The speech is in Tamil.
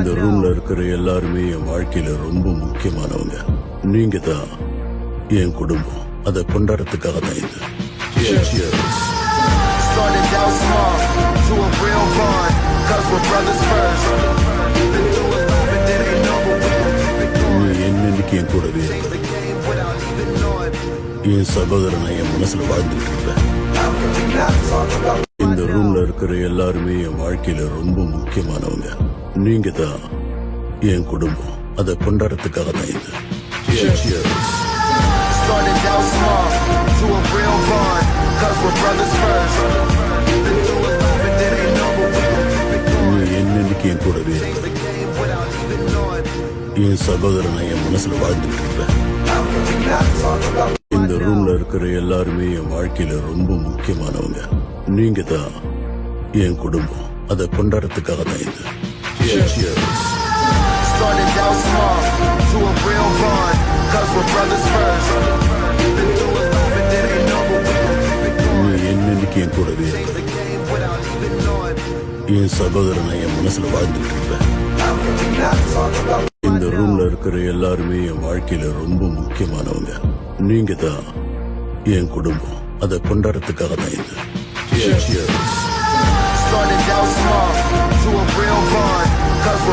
இந்த ரூம்ல இருக்கிற எல்லாருமே என் வாழ்க்கையில ரொம்ப முக்கியமானவங்க. நீங்க தான் என் குடும்பம். அதை கொண்டாடத்துக்காக தான் இது. Cheers. Started out small to a real bond, 'cause we're brothers first. Been through a lot, but that ain't no what we gon' keep it going. நீ என்னைக்கு என் கூடவே Change இருக்க. the game without even knowing. என் சகோதரனை என் மனசுல வாழ்ந்துட்டு இருப்பேன். How can we not talk about இந்த ரூம்ல இருக்கிற எல்லாருமே என் வாழ்க்கையில ரொம்ப முக்கியமானவங்க. நீங்க தான் என் குடும்பம். அதை கொண்டாடத்துக்காக தான் இது. Cheers. Started out small to a real bond, 'cause we're brothers first. Been through a lot, but that ain't no what we gon' keep it going. நீ என்னைக்கு என் கூடவே Change இருக்க. the game without even knowing. என் சகோதரனை என் மனசுல வாழ்ந்துட்டு இருப்பேன். How can we not talk about இந்த ரூம்ல இருக்கிற எல்லாருமே என் வாழ்க்கையில ரொம்ப முக்கியமானவங்க. நீங்க தான் என் குடும்பம். அதை கொண்டாடத்துக்காக தான் இது. Cheers. Started out small to a real bond, 'cause we're brothers first. Been through a lot, but that ain't no what we gon' keep it going. நீ என்னைக்கு என் கூடவே Change இருக்க. the game without even knowing. என் சகோதரனை என் மனசுல வாழ்ந்துட்டு இருப்பேன். How can we not talk about இந்த ரூம்ல இருக்கிற எல்லாருமே என் வாழ்க்கையில ரொம்ப முக்கியமானவங்க. நீங்க தான் என் குடும்பம். அதை கொண்டாடத்துக்காக தான் இது. Cheers. Started out small to a real bond, 'cause we're